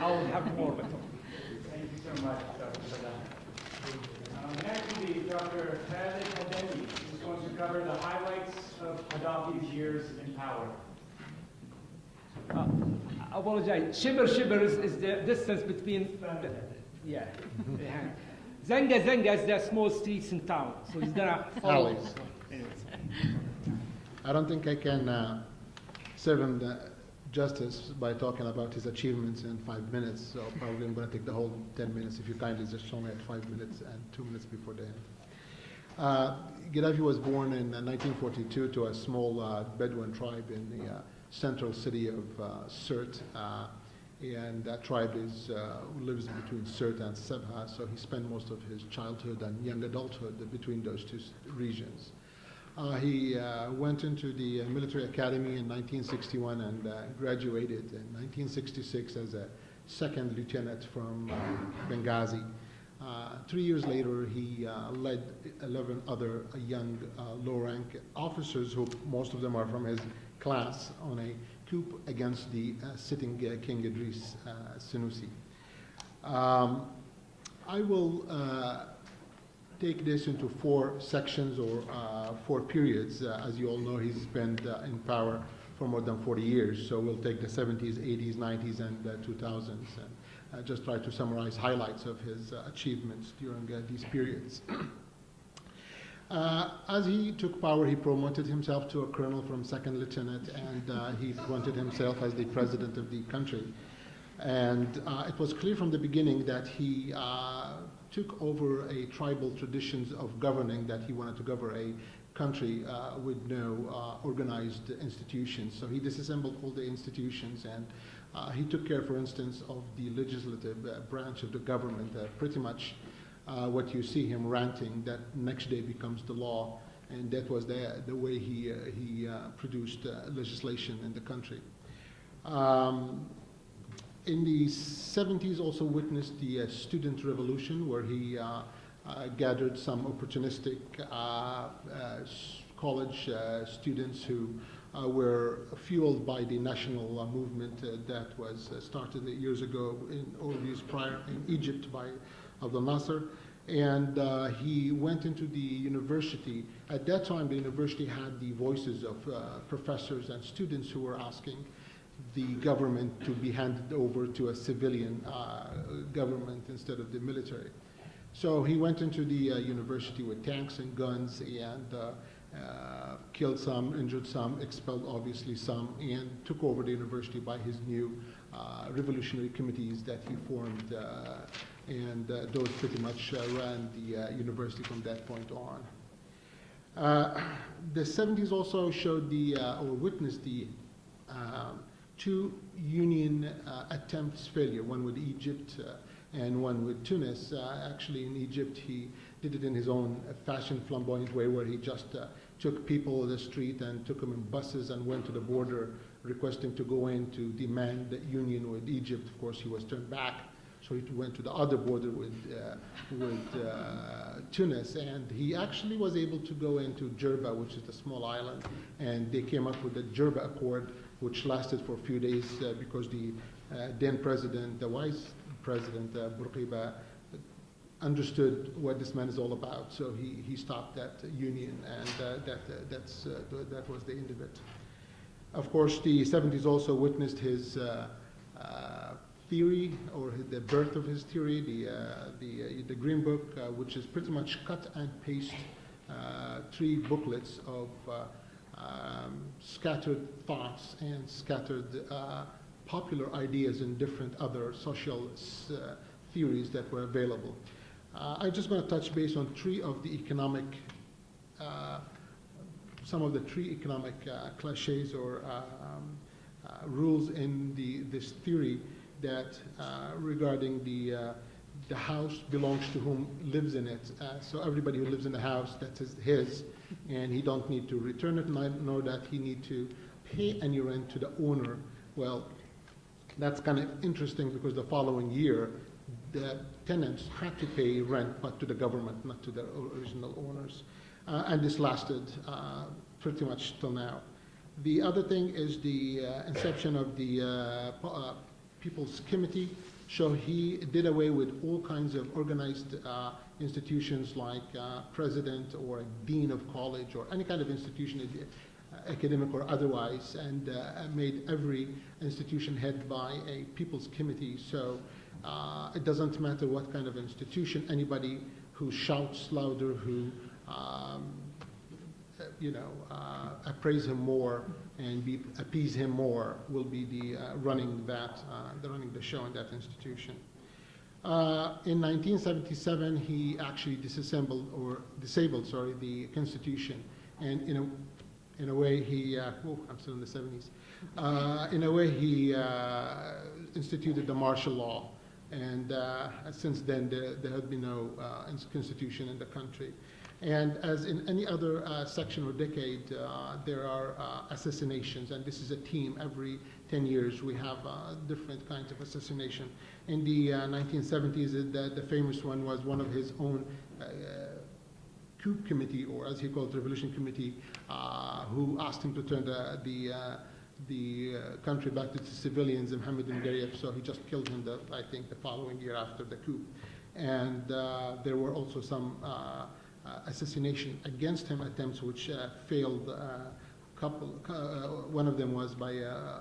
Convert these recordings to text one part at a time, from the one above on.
I'll have more. But Thank you so much, Dr. Saddam. Next will be Dr. Khaled Hademi, who's going to cover the highlights of Gaddafi's years in power. I apologize. Shibr is the distance between. Yeah. Zenga is the small streets in town. So he's gonna follow. Alleys. I don't think I can serve him justice by talking about his achievements in 5 minutes, so probably I'm going to take the whole 10 minutes if you kindly just show me at 5 minutes and 2 minutes before the end. Gaddafi was born in 1942 to a small Bedouin tribe in the central city of Sirte, and that tribe lives between Sirte and Sebha, so he spent most of his childhood and young adulthood between those two regions. He went into the military academy in 1961 and graduated in 1966 as a second lieutenant from Benghazi. 3 years later, he led 11 other young low-rank officers, who most of them are from his class, on a coup against the sitting King Idris Senussi. I will take this into 4 sections or 4 periods. As you all know, he's been in power for more than 40 years, so we'll take the 70s, 80s, 90s, and 2000s, and just try to summarize highlights of his achievements during these periods. As he took power, he promoted himself to a colonel from second lieutenant, and he appointed himself as the president of the country. And it was clear from the beginning that he took over a tribal traditions of governing, that he wanted to govern a country with no organized institutions. So he disassembled all the institutions, and he took care, for instance, of the legislative branch of the government. Pretty much what you see him ranting, that next day becomes the law, and that was the way he produced legislation in the country. In the 70s, also witnessed the student revolution, where he gathered some opportunistic college students who were fueled by the national movement that was started years ago, or years prior, in Egypt by Abdel Nasser. And he went into the university. At that time, the university had the voices of professors and students who were asking the government to be handed over to a civilian government instead of the military. So he went into the university with tanks and guns, and killed some, injured some, expelled obviously some, and took over the university by his new revolutionary committees that he formed, and those pretty much ran the university from that point on. The 70s also showed or witnessed the 2 union attempts failure, one with Egypt and one with Tunis. Actually, in Egypt, he did it in his own fashion, flamboyant way, where he just took people on the street and took them in buses and went to the border requesting to go in to demand the union with Egypt. Of course, he was turned back, so he went to the other border with Tunis, and he actually was able to go into Jerba, which is a small island, and they came up with the Jerba Accord, which lasted for a few days because the then president, the vice president, Bourguiba, understood what this man is all about. So he stopped that union, and that was the end of it. Of course, the 70s also witnessed his theory, or the birth of his theory, the Green Book, which is pretty much cut and paste 3 booklets of scattered thoughts and scattered popular ideas in different other social theories that were available. I'm just going to touch base on 3 of the economic, some of the 3 economic cliches or rules in this theory that regarding the house belongs to whom lives in it. So everybody who lives in the house, that's his, and he don't need to return it, nor that he need to pay any rent to the owner. Well, that's kind of interesting, because the following year, the tenants had to pay rent, but to the government, not to the original owners. And this lasted pretty much till now. The other thing is the inception of the People's Committee. So he did away with all kinds of organized institutions like president or a dean of college or any kind of institution, academic or otherwise, and made every institution head by a People's Committee. So it doesn't matter what kind of institution, anybody who shouts louder, who appraise him more and appease him more will be the running the show in that institution. In 1977, he actually disabled the Constitution, and in a way he I'm still in the 70s. In a way he instituted the martial law, and since then there had been no constitution in the country. And as in any other section or decade, there are assassinations, and this is a team. Every 10 years we have different kinds of assassination. In the 1970s, the famous one was one of his own coup committee, or as he called it, revolution committee, who asked him to turn the country back to the civilians, Mohammed Gariyef, so he just killed him, I think, the following year after the coup. And there were also some assassination against him attempts which failed. One of them was by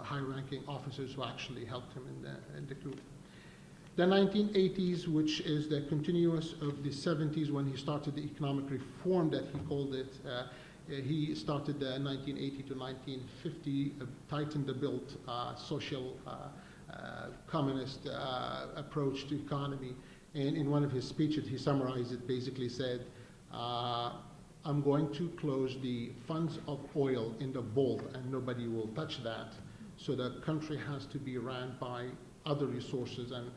high-ranking officers who actually helped him in the coup. The 1980s, which is the continuous of the 70s, when he started the economic reform that he called it. He started 1980 to 1950, tightened the belt, social communist approach to economy. And in one of his speeches, he summarized it, basically said, I'm going to close the funds of oil in the vault and nobody will touch that. So the country has to be ran by other resources, and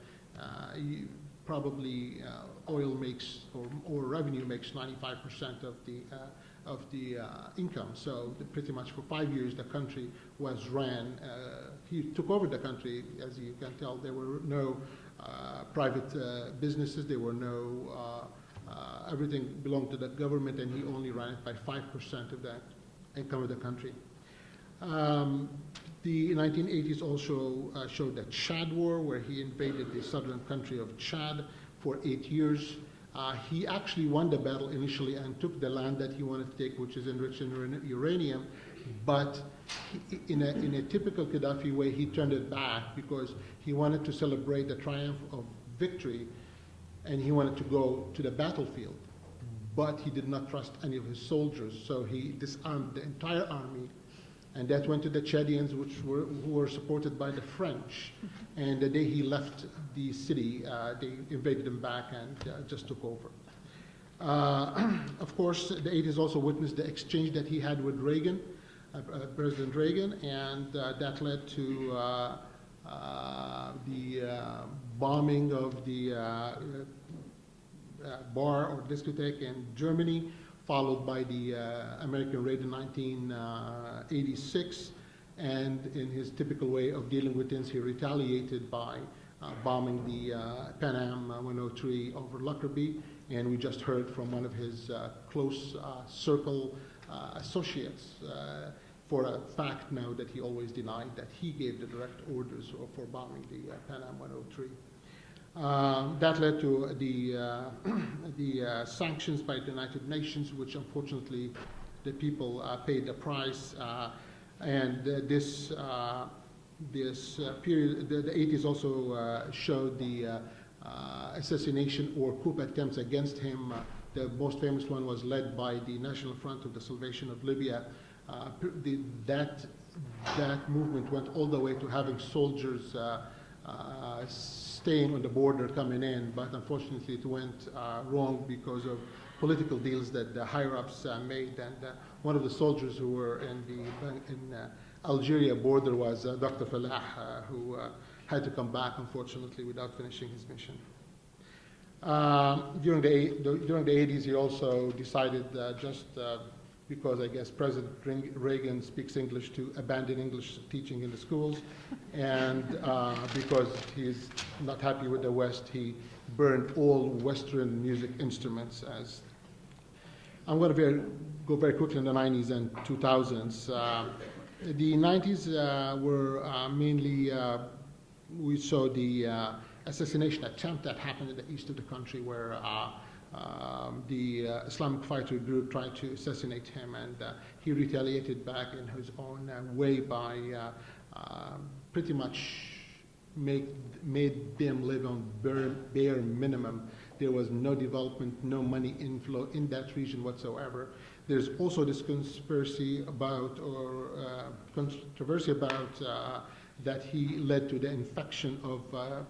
probably oil makes, or revenue makes 95% of the income. So pretty much for 5 years the country was ran. He took over the country, as you can tell. There were no private businesses, there were no everything belonged to the government, and he only ran it by 5% of the income of the country. The 1980s also showed the Chad War, where he invaded the southern country of Chad for 8 years. He actually won the battle initially and took the land that he wanted to take, which is enriched in uranium, but in a typical Gaddafi way, he turned it back because he wanted to celebrate the triumph of victory, and he wanted to go to the battlefield. But he did not trust any of his soldiers, so he disarmed the entire army, and that went to the Chadians, who were supported by the French. And the day he left the city, they invaded him back and just took over. Of course, the 80s also witnessed the exchange that he had with Reagan, President Reagan, and that led to the bombing of the bar or discotheque in Germany, followed by the American raid in 1986. And in his typical way of dealing with things, he retaliated by bombing the Pan Am 103 over Lockerbie. And we just heard from one of his close circle associates for a fact now that he always denied that he gave the direct orders for bombing the Pan Am 103. That led to the sanctions by the United Nations, which unfortunately the people paid the price. And this period, the 80s also showed the assassination or coup attempts against him. The most famous one was led by the National Front of the Salvation of Libya. That movement went all the way to having soldiers staying on the border coming in, but unfortunately it went wrong because of political deals that the higher-ups made. And one of the soldiers who were in Algeria border was Dr. Falah, who had to come back, unfortunately, without finishing his mission. During the 80s, he also decided, because I guess President Reagan speaks English, to abandon English teaching in the schools. And because he's not happy with the West, he burned all Western music instruments. As I'm going to go very quickly in the 90s and 2000s. The 90s were mainly we saw the assassination attempt that happened in the east of the country where the Islamic fighter group tried to assassinate him, and he retaliated back in his own way by pretty much made them live on bare minimum. There was no development, no money inflow in that region whatsoever. There's also this controversy about that he led to the infection of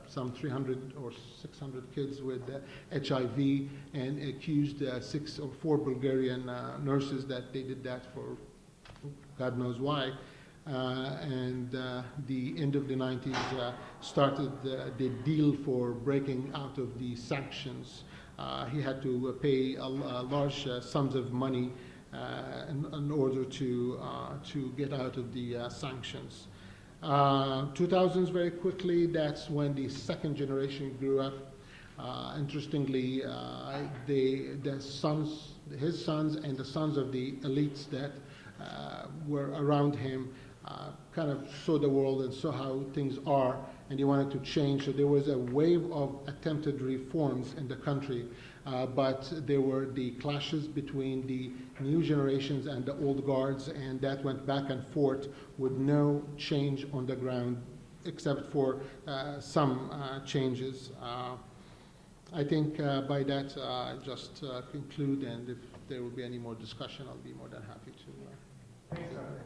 some 300 or 600 kids with HIV, and accused 6 or 4 Bulgarian nurses that they did that for God knows why. And the end of the 90s started the deal for breaking out of the sanctions. He had to pay large sums of money in order to get out of the sanctions. 2000s, very quickly, that's when the second generation grew up. Interestingly, his sons and the sons of the elites that were around him kind of saw the world and saw how things are, and he wanted to change. So there was a wave of attempted reforms in the country, but there were the clashes between the new generations and the old guards, and that went back and forth with no change on the ground, except for some changes. I think by that I just conclude, and if there will be any more discussion, I'll be more than happy to. Thanks, Dr.